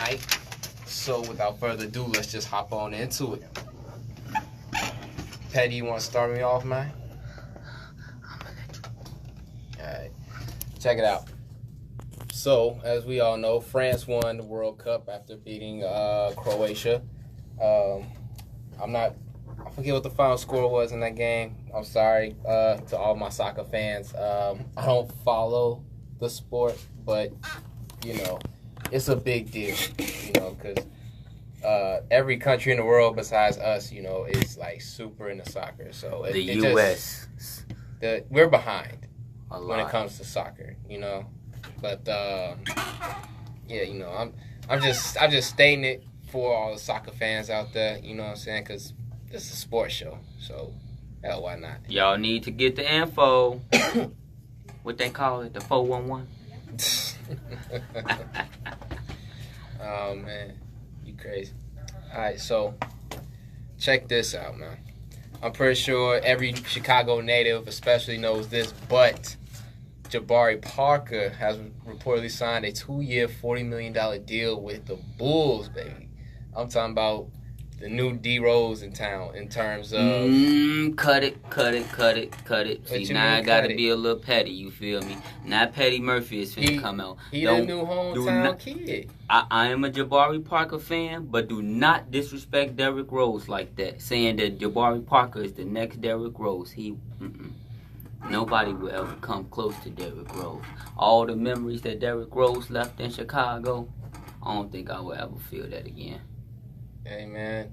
night. So without further ado, let's just hop on into it. Petty, you want to start me off, man? Alright, check it out. So, as we all know, France won the World Cup after beating Croatia. I forget what the final score was in that game. I'm sorry to all my soccer fans. I don't follow the sport, but, you know, it's a big deal, you know, because every country in the world besides us, you know, is, like, super into soccer. So the U.S. We're behind when it comes to soccer, you know. But, yeah, you know, I'm just stating it for all the soccer fans out there, you know what I'm saying, because this is a sports show, so hell, why not? Y'all need to get the info. What they call it, the 411. Oh man, you crazy. Alright, so check this out, man. I'm pretty sure every Chicago native especially knows this, but Jabari Parker has reportedly signed a 2-year, $40 million deal with the Bulls, baby. I'm talking about the new D Rose in town in terms of cut it. See, now I gotta be a little petty, you feel me? Now Petty Murphy is finna come out. He the new hometown kid. I am a Jabari Parker fan, but do not disrespect Derrick Rose like that. Saying that Jabari Parker is the next Derrick Rose. Nobody will ever come close to Derrick Rose. All the memories that Derrick Rose left in Chicago, I don't think I will ever feel that again. Hey, man,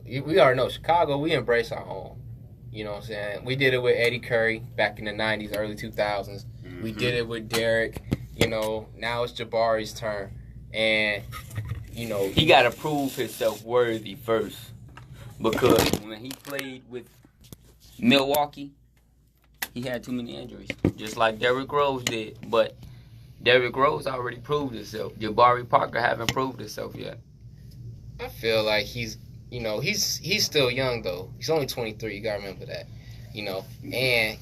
we already know Chicago, we embrace our home. You know what I'm saying? We did it with Eddie Curry back in the 90s, early 2000s. Mm-hmm. We did it with Derrick. You know, now it's Jabari's turn. And, you know, he got to prove himself worthy first. Because when he played with Milwaukee, he had too many injuries, just like Derrick Rose did. But Derrick Rose already proved himself. Jabari Parker haven't proved himself yet. I feel like he's still young though. He's only 23. You gotta remember that, you know. And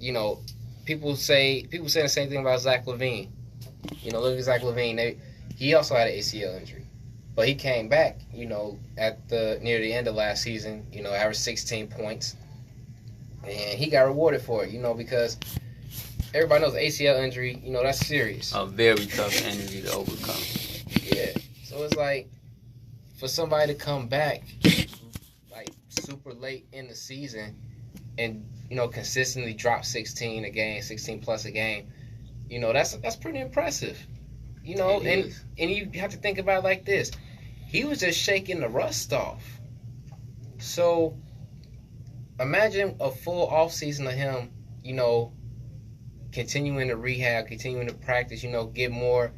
you know, people say the same thing about Zach LaVine. You know, look at Zach LaVine. He also had an ACL injury, but he came back. You know, near the end of last season. You know, averaged 16 points, and he got rewarded for it. You know, because everybody knows ACL injury. You know, that's serious. A very tough injury to overcome. Yeah. So it's like, for somebody to come back like super late in the season and, you know, consistently drop 16 plus a game, you know, that's pretty impressive. You know, and you have to think about it like this. He was just shaking the rust off. So imagine a full off season of him, you know, continuing to rehab, continuing to practice, you know, get more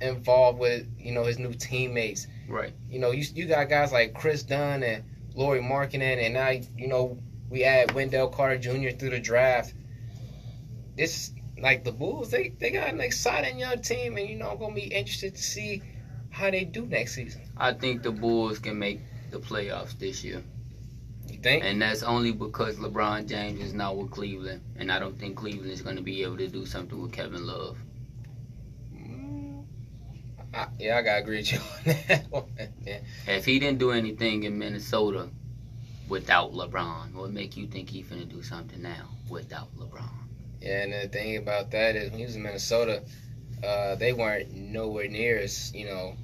involved with, you know, his new teammates. Right. You know, you got guys like Chris Dunn and Lauri Markkanen, and now, you know, we add Wendell Carter Jr. through the draft. It's like the Bulls, they got an exciting young team, and, you know, I'm going to be interested to see how they do next season. I think the Bulls can make the playoffs this year. You think? And that's only because LeBron James is now with Cleveland, and I don't think Cleveland is going to be able to do something with Kevin Love. Yeah, I gotta agree with you on that one. Yeah. If he didn't do anything in Minnesota without LeBron, what make you think he finna do something now without LeBron? Yeah, and the thing about that is when he was in Minnesota, they weren't nowhere near as, you know,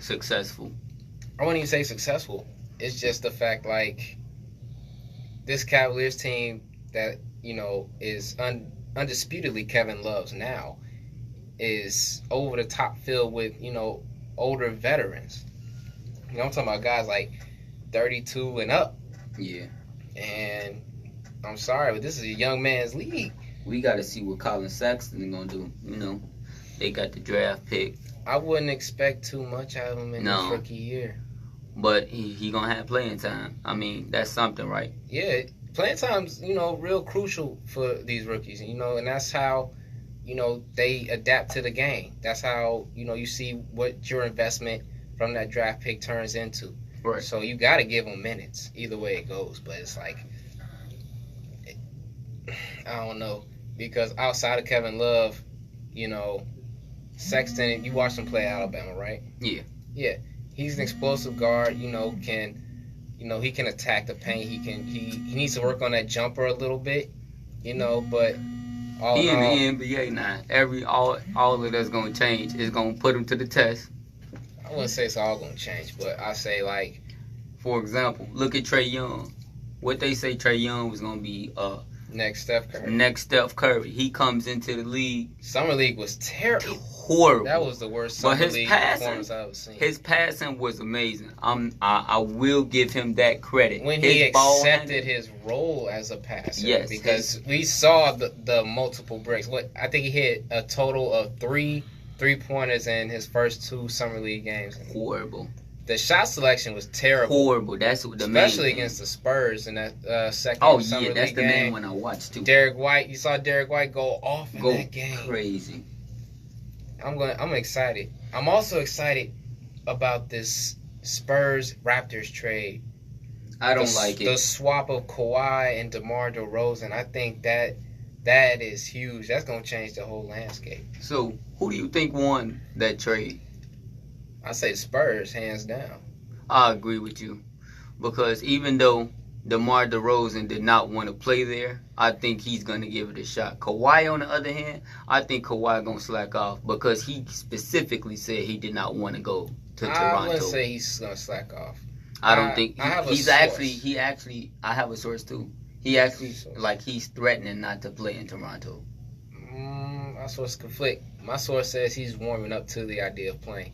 successful. I wouldn't even say successful. It's just the fact, like, this Cavaliers team that, you know, is undisputedly Kevin Love's now, is over the top filled with, you know, older veterans. You know, I'm talking about guys like 32 and up. Yeah. And I'm sorry, but this is a young man's league. We got to see what Colin Sexton is going to do. You know, they got the draft pick. I wouldn't expect too much out of him in his rookie year. But he going to have playing time. I mean, that's something, right? Yeah, playing time's, you know, real crucial for these rookies. You know, and that's how, you know, they adapt to the game. That's how, you know, you see what your investment from that draft pick turns into. Right. So you got to give them minutes, either way it goes. But it's like, I don't know, because outside of Kevin Love, you know, Sexton, you watched him play at Alabama, right? Yeah. Yeah. He's an explosive guard. He can attack the paint. He needs to work on that jumper a little bit. But all He in all, in the NBA now. All of that's gonna change. It's gonna put him to the test. I wouldn't say it's all gonna change, but I say like, For example, look at Trae Young. What they say Trae Young was gonna be next Steph Curry. next Steph Curry. He comes into the league Summer League was terrible. horrible. That was the worst But Summer his League passing- performance I've ever seen. His passing was amazing. I will give him that credit. When his he ball accepted handling- his role as a passer, Yes, because we saw the multiple breaks. I think he hit a total of 3-pointers in his first 2 Summer League games. horrible. The shot selection was terrible, Horrible. That's what the main especially thing. against the Spurs in that second Oh Summer yeah, that's League the main game. one I watched too. Derek White, you saw Derek White go off in Go that game. crazy. I'm excited. I'm also excited about this Spurs Raptors trade. I don't like The it. swap of Kawhi and DeMar DeRozan, I think that is huge. That's gonna change the whole landscape. So who do you think won that trade? I say Spurs, hands down. I agree with you, because even though DeMar DeRozan did not want to play there, I think he's going to give it a shot. Kawhi, on the other hand, I think Kawhi going to slack off because he specifically said he did not want to go to I Toronto. wouldn't say he's gonna slack off. I don't think I have a he's source. actually. I have a source too. He actually he's threatening not to play in Toronto. My source conflict. My source says he's warming up to the idea of playing.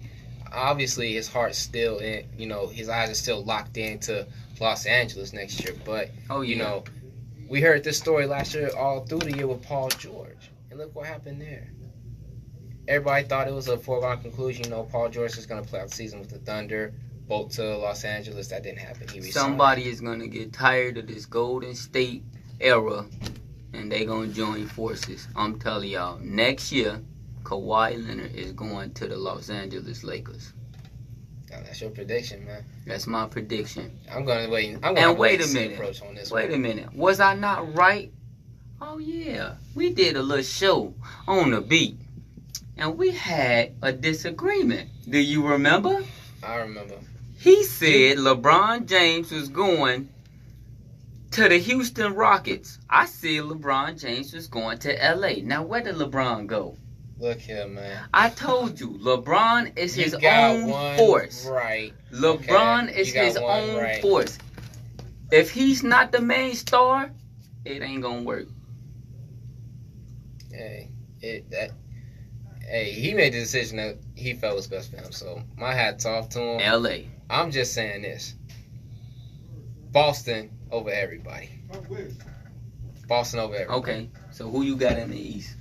Obviously, his heart's still in. His eyes are still locked into Los Angeles next year. But we heard this story last year, all through the year with Paul George, and look what happened there. Everybody thought it was a foregone conclusion. Paul George is going to play out the season with the Thunder, bolt to Los Angeles. That didn't happen. He resigned. Somebody is going to get tired of this Golden State era, and they going to join forces. I'm telling y'all, next year, Kawhi Leonard is going to the Los Angeles Lakers. That's your prediction, man. That's my prediction. I'm going to wait. And wait a minute. Approach on this Wait one. a minute. Was I not right? Oh, yeah. We did a little show on the beat, and we had a disagreement. Do you remember? I remember. He said LeBron James was going to the Houston Rockets. I said LeBron James was going to LA. Now, where did LeBron go? Look here, man. I told you, LeBron is his You got own one force. right. LeBron Okay, is you got his one own right. force. If he's not the main star, it ain't gonna work. Hey, he made the decision that he felt was best for him. So my hat's off to him. LA. I'm just saying this: Boston over everybody. Boston over everybody. Okay, so who you got in the East?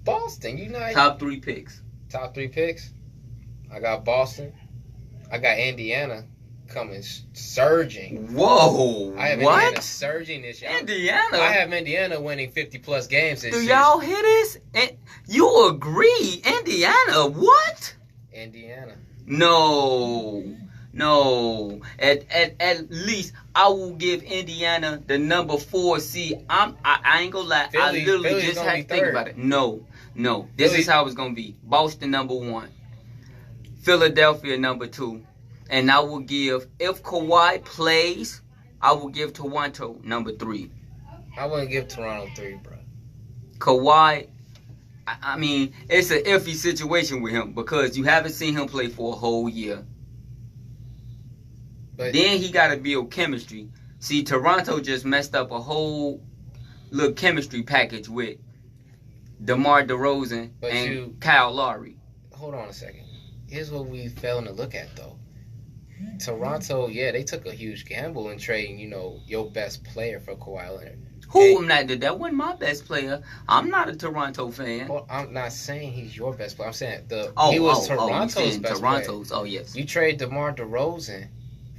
Boston, Top 3 picks. top 3 picks. I got Boston. I got Indiana coming surging. Whoa, I have Indiana what? surging this year. Indiana? I have Indiana winning 50+ games this Do year. y'all hear this? And you agree, Indiana? What? Indiana. No. At least I will give Indiana the number 4 seed. I ain't gonna lie. I literally Philly's just gonna had be to think third. about it. No. This Philly- is how it's gonna be. Boston number 1, Philadelphia number 2, and I will give, if Kawhi plays, I will give Toronto number 3. I wouldn't give Toronto 3, bro. Kawhi, I mean, it's an iffy situation with him because you haven't seen him play for a whole year. But Then he got to build chemistry. See, Toronto just messed up a whole little chemistry package with DeMar DeRozan But and Kyle Lowry. hold on a second. Here's what we failing to look at, though. Toronto, yeah, they took a huge gamble in trading, your best player for Kawhi Leonard. Who? That wasn't my best player. I'm not a Toronto fan. Well, I'm not saying he's your best player. I'm saying he You was saying Toronto's best player. Toronto's. Oh, yes. You trade DeMar DeRozan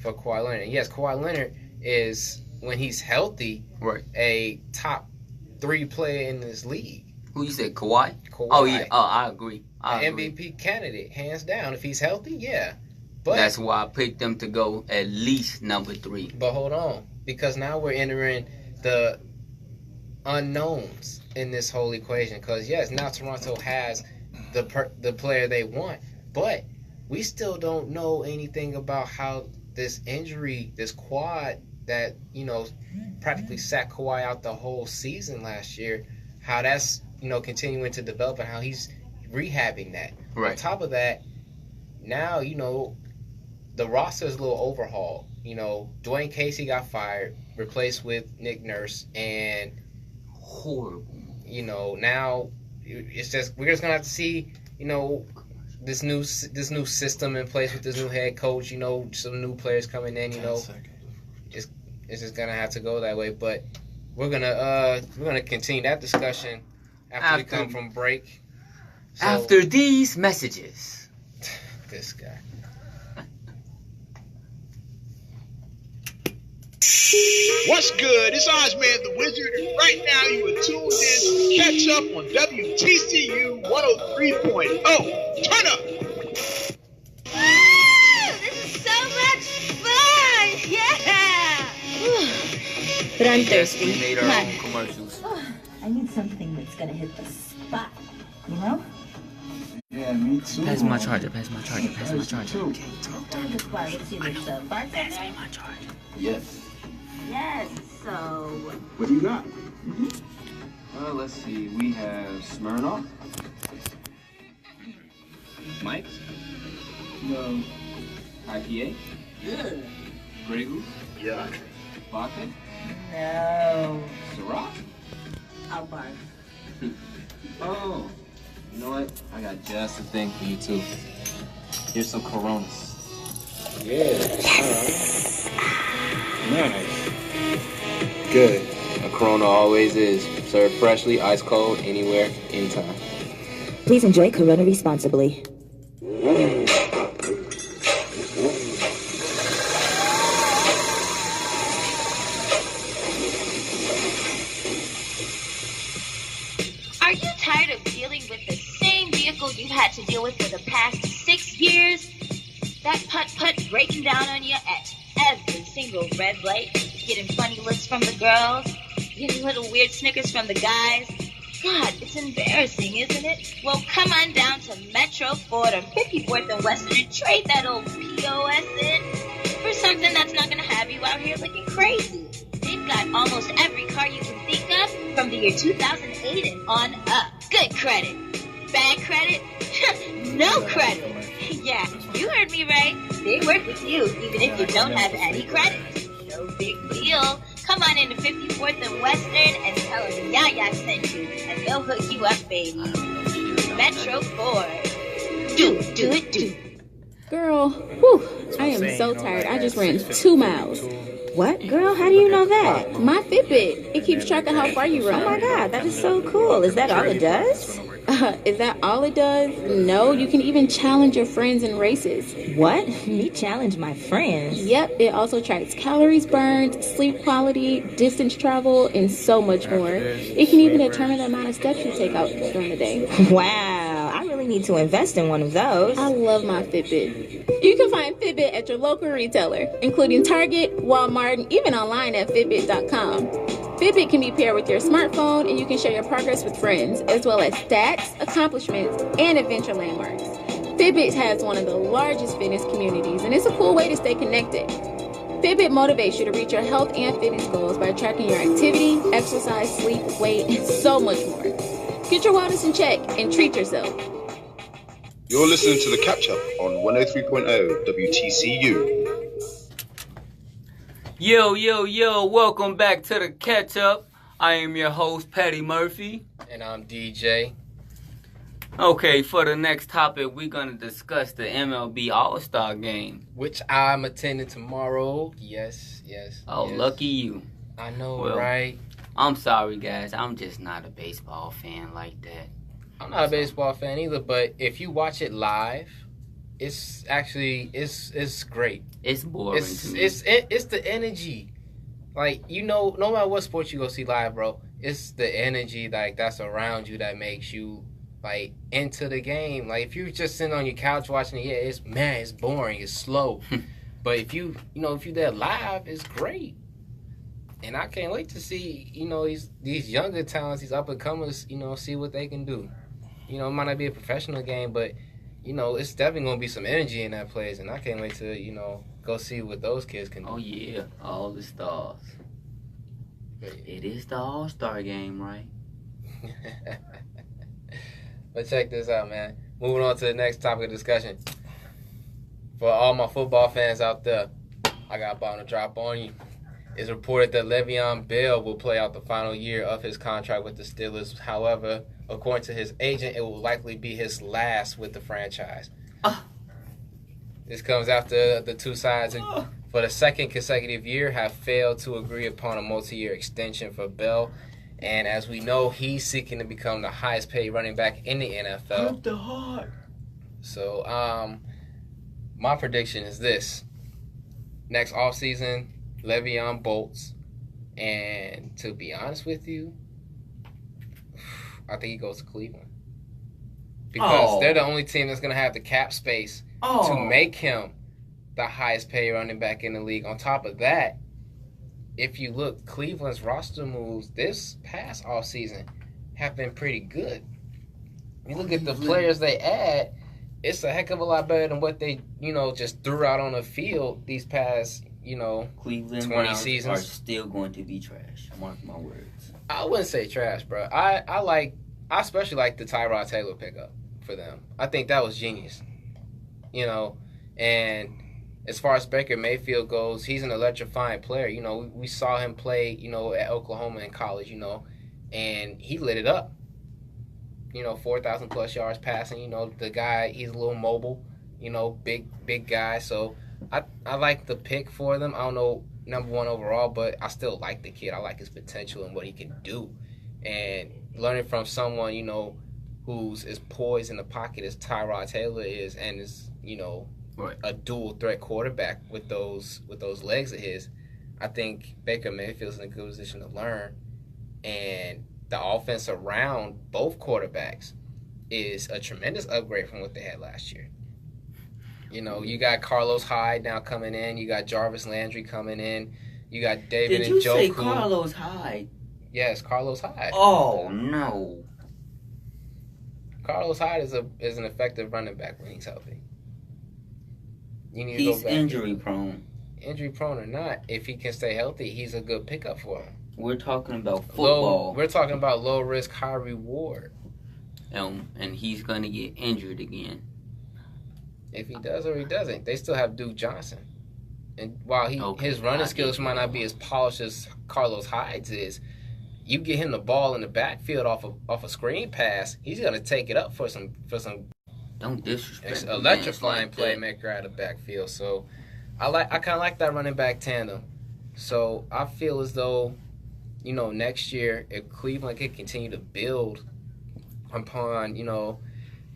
for Kawhi Leonard. And yes, Kawhi Leonard is, when he's healthy, Right. a top 3 player in this league. Who you said, Kawhi? Kawhi. Oh, yeah. Oh, I agree. I agree. MVP candidate, hands down. If he's healthy, yeah. But That's why I picked them to go at least number 3. But hold on, because now we're entering the unknowns in this whole equation. Because yes, now Toronto has the player they want. But we still don't know anything about how this injury, this quad that, practically sat Kawhi out the whole season last year, how that's, continuing to develop and how he's rehabbing that. Right. On top of that, now, the roster is a little overhauled. Dwayne Casey got fired, replaced with Nick Nurse, and horrible. Now it's just we're just gonna have to see, this new system in place with this new head coach. Some new players coming in. It's just gonna have to go that way. But we're gonna continue that discussion after we come from break. So, After these messages. This guy. What's good? It's Ozman the Wizard, and right now you are tuned in to Catch Up on WTCU 103.0. Turn up! This is so much fun! Yeah! But I'm thirsty. We made our Come own on. commercials. I need something that's gonna hit the spot, you know? Yeah, me too. Pass my charger. Okay, Oh, the bar. Let's see this bartender. Pass me my charger. Yes. Yes, so... What do you got? Let's see. We have Smirnoff. Mike's. No. IPA. Ugh. Grey Goose. Yuck. Vodka. No. Ciroc. I'll barf. Oh. You know what? I got just a thing for you too. Here's some Coronas. Yeah. Nice. Good. A Corona always is. Served freshly, ice cold, anywhere, anytime. Please enjoy Corona responsibly. Are you tired of dealing with the same vehicle you've had to deal with for the past 6 years? That putt-putt breaking down on you at every single red light, getting funny looks from the girls, getting little weird snickers from the guys. God, it's embarrassing, isn't it? Well, come on down to Metro Ford on 54th and Western and trade that old POS in for something that's not going to have you out here looking crazy. They've got almost every car you can think of from the year 2008 and on up. Good credit. Bad credit? No credit. Yeah, you heard me right. They work with you even if you don't have any credit. No big deal. Come on into 54th and Western and tell them Yaya sent you, and they'll hook you up, baby. Metro Ford. Do it. Girl, whew, I am so tired. I just ran 2 miles. What? Girl, how do you know that? My Fitbit, it keeps track of how far you run. Oh my God, that is so cool. Is that all it does? Is that all it does? No, you can even challenge your friends in races. What? Me challenge my friends? Yep, it also tracks calories burned, sleep quality, distance travel, and so much more. It can even determine the amount of steps you take out during the day. Wow, I really need to invest in one of those. I love my Fitbit. You can find Fitbit at your local retailer, including Target, Walmart, and even online at Fitbit.com. Fitbit can be paired with your smartphone, and you can share your progress with friends, as well as stats, accomplishments, and adventure landmarks. Fitbit has one of the largest fitness communities, and it's a cool way to stay connected. Fitbit motivates you to reach your health and fitness goals by tracking your activity, exercise, sleep, weight, and so much more. Get your wellness in check and treat yourself. You're listening to The Catch Up on 103.0 WTCU. Yo, welcome back to the Catch Up. I am your host, Patty Murphy. And I'm DJ. Okay, for the next topic, we're going to discuss the MLB All-Star Game. Which I'm attending tomorrow. Yes. Oh, yes. lucky you. I know, Well, right? I'm sorry, guys. I'm just not a baseball fan like that. I'm not a baseball fan either, but if you watch it live, it's actually it's great. It's boring to me. It's the energy, like no matter what sport you go see live, bro. It's the energy like that's around you that makes you like into the game. Like if you're just sitting on your couch watching it, yeah, it's boring, it's slow. But if you there live, it's great. And I can't wait to see these younger talents, these up and comers, see what they can do. it might not be a professional game, but it's definitely gonna be some energy in that place, and I can't wait to go see what those kids can do. Oh yeah, all the stars. It is the All-Star game, right? But check this out, man. Moving on to the next topic of discussion. For all my football fans out there, I got about to drop on you. It's reported that Le'Veon Bell will play out the final year of his contract with the Steelers. However, according to his agent, it will likely be his last with the franchise. This comes after the two sides, for the second consecutive year, have failed to agree upon a multi-year extension for Bell. And as we know, he's seeking to become the highest paid running back in the NFL. The heart. So, my prediction is this. Next offseason, Le'Veon bolts. And to be honest with you, I think he goes to Cleveland. Because they're the only team that's going to have the cap space to make him the highest paid running back in the league. On top of that, if you look, Cleveland's roster moves this past offseason have been pretty good. You look at the players they add, it's a heck of a lot better than what they, just threw out on the field these past, Cleveland 20 Browns seasons. Are still going to be trash. Mark my words. I wouldn't say trash, bro. I especially like the Tyrod Taylor pickup for them. I think that was genius. And as far as Baker Mayfield goes, he's an electrifying player. We saw him play, at Oklahoma in college, and he lit it up. 4,000 plus yards passing. The guy, he's a little mobile, big guy. So I like the pick for them. I don't know number one overall, but I still like the kid. I like his potential and what he can do. And learning from someone, who's as poised in the pocket as Tyrod Taylor is, and is, right, a dual threat quarterback with those legs of his, I think Baker Mayfield's in a good position to learn. And the offense around both quarterbacks is a tremendous upgrade from what they had last year. You got Carlos Hyde now coming in. You got Jarvis Landry coming in. You got David Njoku. Did you say Carlos Hyde? Yes, Carlos Hyde. Oh, no. Carlos Hyde is an effective running back when he's healthy. He's injury prone. Injury prone or not, if he can stay healthy, he's a good pickup for him. We're talking about football. We're talking about low risk, high reward. And he's going to get injured again. If he does or he doesn't, they still have Duke Johnson. And while his running skills might not be as polished as Carlos Hyde's is, you get him the ball in the backfield off a screen pass, he's going to take it up for some don't disrespect electrifying like playmaker out of backfield. So I kind of like that running back tandem. So I feel as though, next year, if Cleveland can continue to build upon,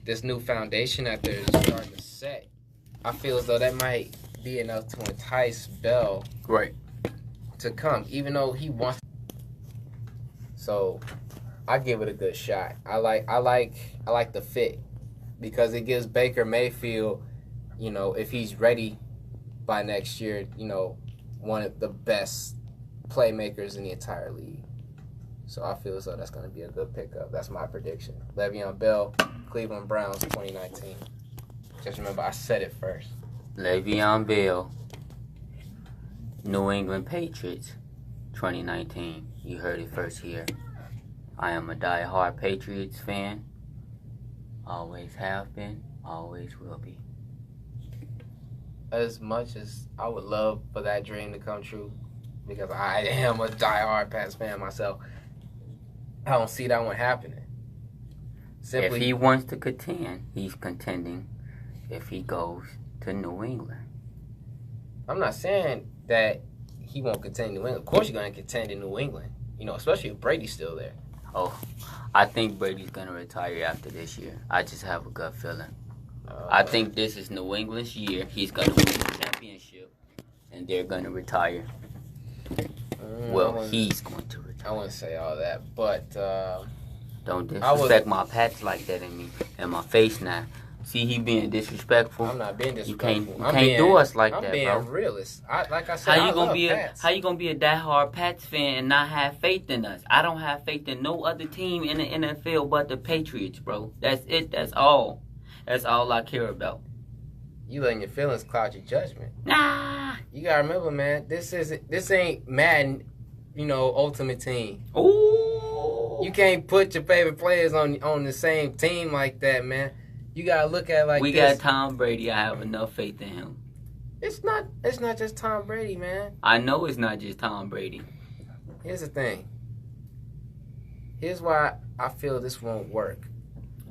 this new foundation that they're starting to set, I feel as though that might be enough to entice Bell to come, even though he wants. So I give it a good shot. I like the fit, because it gives Baker Mayfield, if he's ready by next year, one of the best playmakers in the entire league. So I feel as though that's going to be a good pickup. That's my prediction. Le'Veon Bell, Cleveland Browns, 2019. Just remember, I said it first. Le'Veon Bell, New England Patriots, 2019. You heard it first here. I am a die-hard Patriots fan. Always have been, always will be. As much as I would love for that dream to come true, because I am a die-hard Pats fan myself, I don't see that one happening. If he wants to contend, he's contending if he goes to New England. I'm not saying that he won't contend in New England. Of course you're going to contend in New England, especially if Brady's still there. Oh, I think Brady's going to retire after this year. I just have a gut feeling. I think this is New England's year. He's going to win the championship, and they're going to retire. He's going to retire. I wouldn't say all that, but don't disrespect my Pats like that in my face now. See, he being disrespectful. I'm not being You disrespectful. can't do us like I'm that, being bro. realist. Like I said, How you I gonna love be Pats. how you gonna be a diehard Pats fan and not have faith in us? I don't have faith in no other team in the NFL but the Patriots, bro. That's it. That's all. That's all I care about. You letting your feelings cloud your judgment. Nah. You gotta remember, man. This ain't Madden, Ultimate Team. Ooh. You can't put your favorite players on the same team like that, man. You gotta look at it like we this. got Tom Brady. I have enough faith in him. It's not just Tom Brady, man. I know it's not just Tom Brady. Here's the thing. Here's why I feel this won't work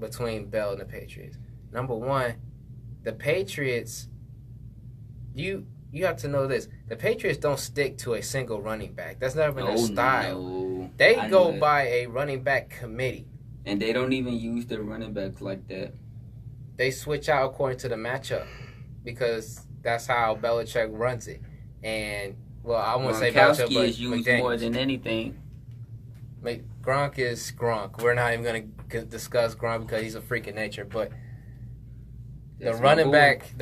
between Bell and the Patriots. Number one, the Patriots, you have to know this. The Patriots don't stick to a single running back. That's never been their style. No. They I go know that. by a running back committee. And they don't even use their running backs like that. They switch out according to the matchup because that's how Belichick runs it. And, well, I won't say Belichick, Gronkowski but is used McDaniels. more than anything. Gronk is Gronk. We're not even going to discuss Gronk because he's a freak of nature. But That's the my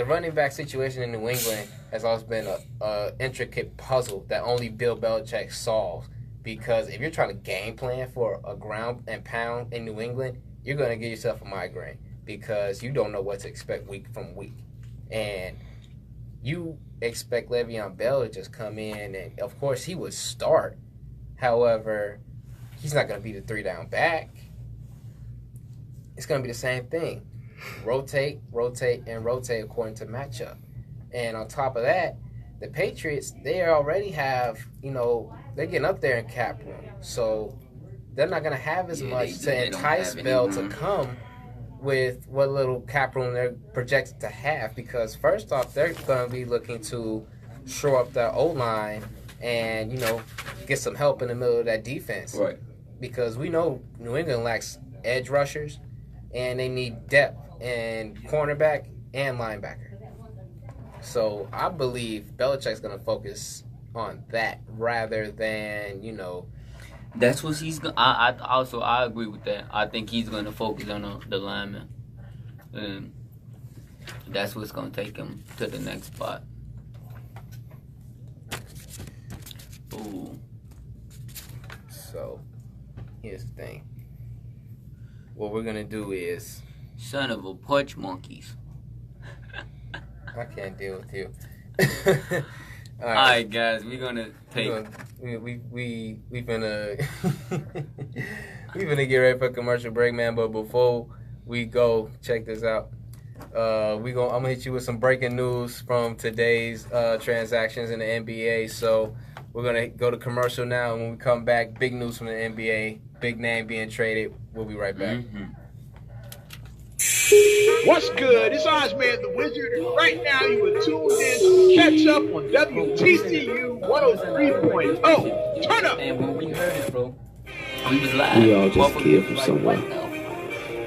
running back situation in New England has always been a intricate puzzle that only Bill Belichick solves. Because if you're trying to game plan for a ground and pound in New England, you're going to give yourself a migraine because you don't know what to expect week from week. And you expect Le'Veon Bell to just come in and, of course, he would start. However, he's not going to be the 3-down back. It's going to be the same thing. Rotate, and rotate according to matchup. And on top of that, the Patriots, they already have, they're getting up there in cap room. So they're not going to have as much to entice Bell to come with what little cap room they're projected to have. Because first off, they're going to be looking to shore up their O-line and, get some help in the middle of that defense. Right. Because we know New England lacks edge rushers and they need depth in cornerback and linebacker. So I believe Belichick's going to focus on that rather than, That's what he's going to... I agree with that. I think he's going to focus on the linemen. And that's what's going to take him to the next spot. Ooh. So here's the thing. What we're going to do is... Son of a punch monkeys. I can't deal with you. All right, guys, we're gonna take. We finna we finna get ready for a commercial break, man. But before we go, check this out. I'm gonna hit you with some breaking news from today's transactions in the NBA. So we're gonna go to commercial now, and when we come back, big news from the NBA, big name being traded. We'll be right back. Mm-hmm. What's good? It's Ozman the Wizard, and right now you are tuned in to catch up on WTCU 103.0. Turn up! And when we heard it, bro, we was live. We all just a kid from somewhere.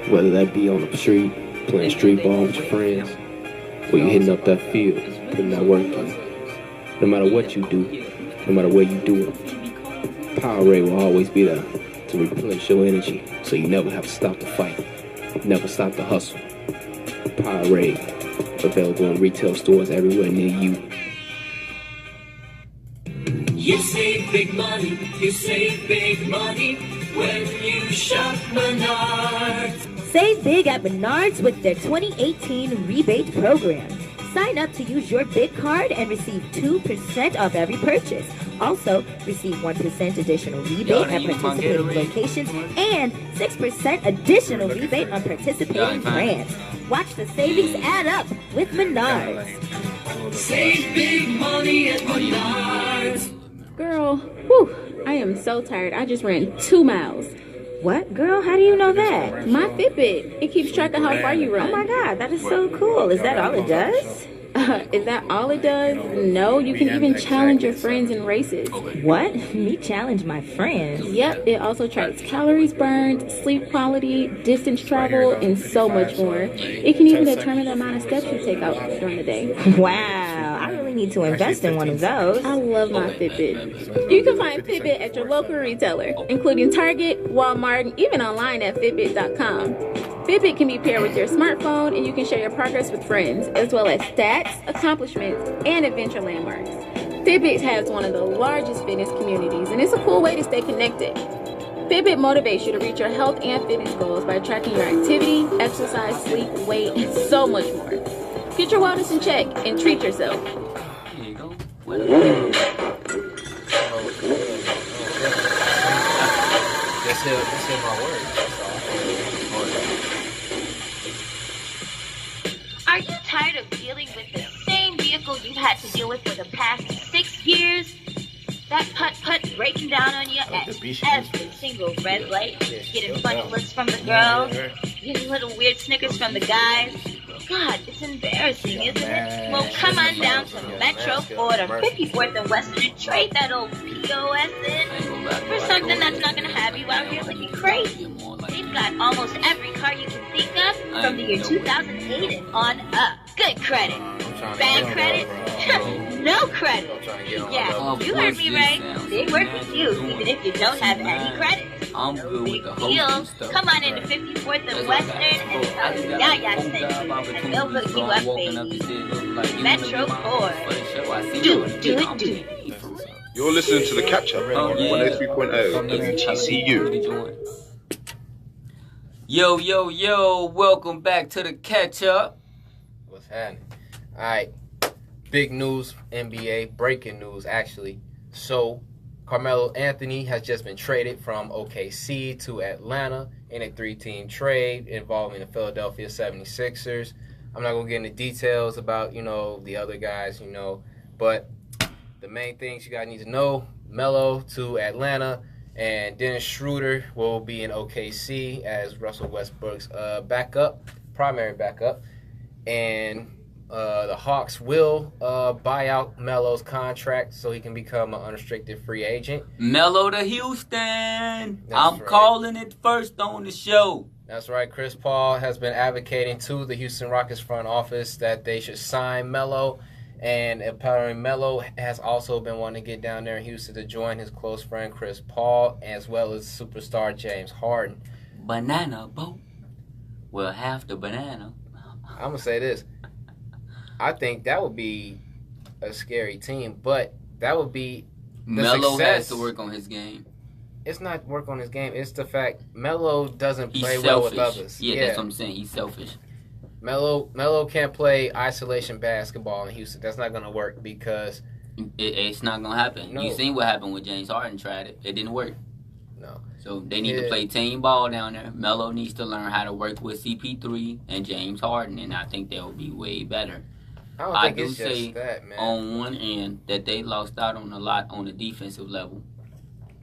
Whether that be on the street, playing street ball with your friends, or you hitting up that field, putting that work in. No matter what you do, no matter where you do it, Powerade will always be there to replenish your energy so you never have to stop the fight. Never stop the hustle. Powerade, available in retail stores everywhere near you. You save big money, you save big money when you shop Menards. Save big at Menards with their 2018 rebate program. Sign up to use your big card and receive 2% off every purchase. Also, receive 1% additional rebate at participating locations and 6% additional rebate on participating brands. Watch the savings add up with Menards. Save big money at Menards. Girl, whew, I am so tired. I just ran 2 miles. What? Girl, how do you know that? My Fitbit, it keeps track of how far you run. Oh my God, that is so cool. Is that all it does? Is that all it does? No, you can even challenge your friends in races. What? Me challenge my friends? Yep, it also tracks calories burned, sleep quality, distance traveled, and so much more. It can even determine the amount of steps you take out during the day. Wow, I really need to invest in one of those. I love my Fitbit. You can find Fitbit at your local retailer, including Target, Walmart, and even online at Fitbit.com. Fitbit can be paired with your smartphone, and you can share your progress with friends, as well as stats, accomplishments, and adventure landmarks. Fitbit has one of the largest fitness communities, and it's a cool way to stay connected. Fitbit motivates you to reach your health and fitness goals by tracking your activity, exercise, sleep, weight, and so much more. Get your wellness in check and treat yourself. Here you go. Just hit my words. Are you tired of dealing with the same vehicle you've had to deal with for the past 6 years? That putt-putt breaking down on you at every single red light, getting funny looks from the girls, getting little weird snickers from the guys. God, it's embarrassing, isn't it? Well, come on down to Metro Ford or 54th and Western and trade that old POS in for something that's not going to have you out here looking crazy. They've got almost every car you can think of from the year 2008 and on up. Good credit. Bad credit? No credit. Yeah, you heard me right. They work with you even if you don't have any credit. I'm good with the Deal. whole stuff. Come on into 54th and Western and tell them Yaya sent you, and they'll hook you up, baby. Metro Ford. Do it. You're listening to the Catch Up on 103.0 WTCU. Yo, welcome back to the Catch Up. What's happening? All right, big news, NBA, breaking news, actually. So, Carmelo Anthony has just been traded from OKC to Atlanta in a 3-team trade involving the Philadelphia 76ers. I'm not going to get into details about, the other guys, but the main things you guys need to know, Melo to Atlanta, and Dennis Schroeder will be in OKC as Russell Westbrook's primary backup. And the Hawks will buy out Melo's contract so he can become an unrestricted free agent. Melo to Houston. That's I'm right. calling it first on the show. That's right. Chris Paul has been advocating to the Houston Rockets front office that they should sign Melo. And apparently Melo has also been wanting to get down there in Houston to join his close friend Chris Paul as well as superstar James Harden. Banana boat. Well, half the banana. I'm going to say this. I think that would be a scary team, but that would be the Melo success. has to work on his game. It's not work on his game. It's the fact Melo doesn't He's play selfish. well with others. Yeah, that's what I'm saying. He's selfish. Melo can't play isolation basketball in Houston. That's not going to work because It's not going to happen. No. You seen what happened when James Harden tried it. It didn't work. no. So they need to play team ball down there. Melo needs to learn how to work with CP3 and James Harden, and I think they'll be way better. I don't I think do it's say just that, man. on one end that they lost out on a lot on the defensive level.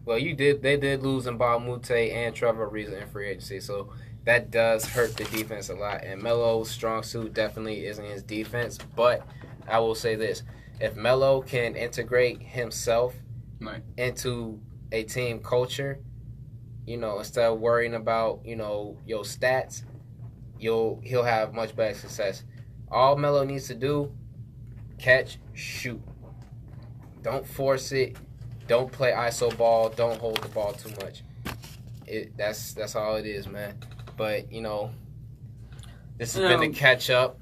Well, they did lose in Mute and Trevor Ariza in free agency, so that does hurt the defense a lot. And Melo's strong suit definitely isn't his defense, but I will say this. If Melo can integrate himself Right. into a team culture, instead of worrying about, your stats, he'll have much better success. All Melo needs to do, catch, shoot. Don't force it. Don't play iso ball. Don't hold the ball too much. That's all it is, man. But, this has been the Catch Up.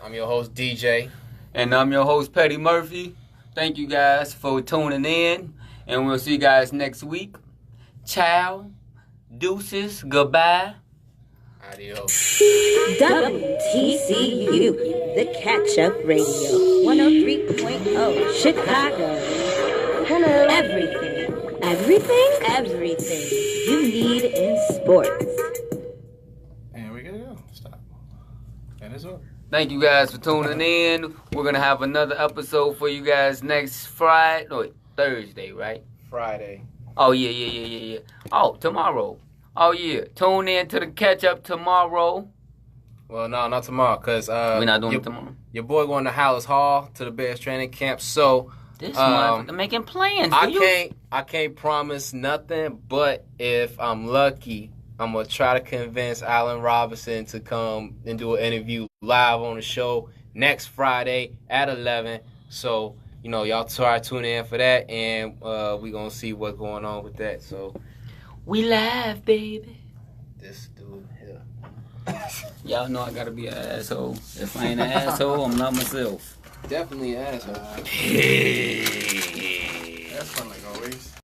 I'm your host, DJ. And I'm your host, Petty Murphy. Thank you guys for tuning in, and we'll see you guys next week. Ciao. Deuces. Goodbye. Adios. WTCU, the Catch-Up Radio, 103.0, Chicago. Hello. Everything you need in sports. And we gotta go. Stop. And it's over. Thank you guys for tuning in. We're going to have another episode for you guys next Friday. No, Thursday, right? Friday. Oh, yeah. Oh, tomorrow. Oh, yeah. Tune in to the Catch-Up tomorrow. Well, no, not tomorrow, because We're not doing it tomorrow. your boy going to Hollis Hall to the Bears training camp, so This motherfucker making plans. I can't promise nothing, but if I'm lucky, I'm going to try to convince Allen Robinson to come and do an interview live on the show next Friday at 11. So, y'all try to tune in for that, and we're going to see what's going on with that. So, We live, baby. this dude here. Y'all know I gotta be an asshole. If I ain't an asshole, I'm not myself. Definitely an asshole. That's fun like always.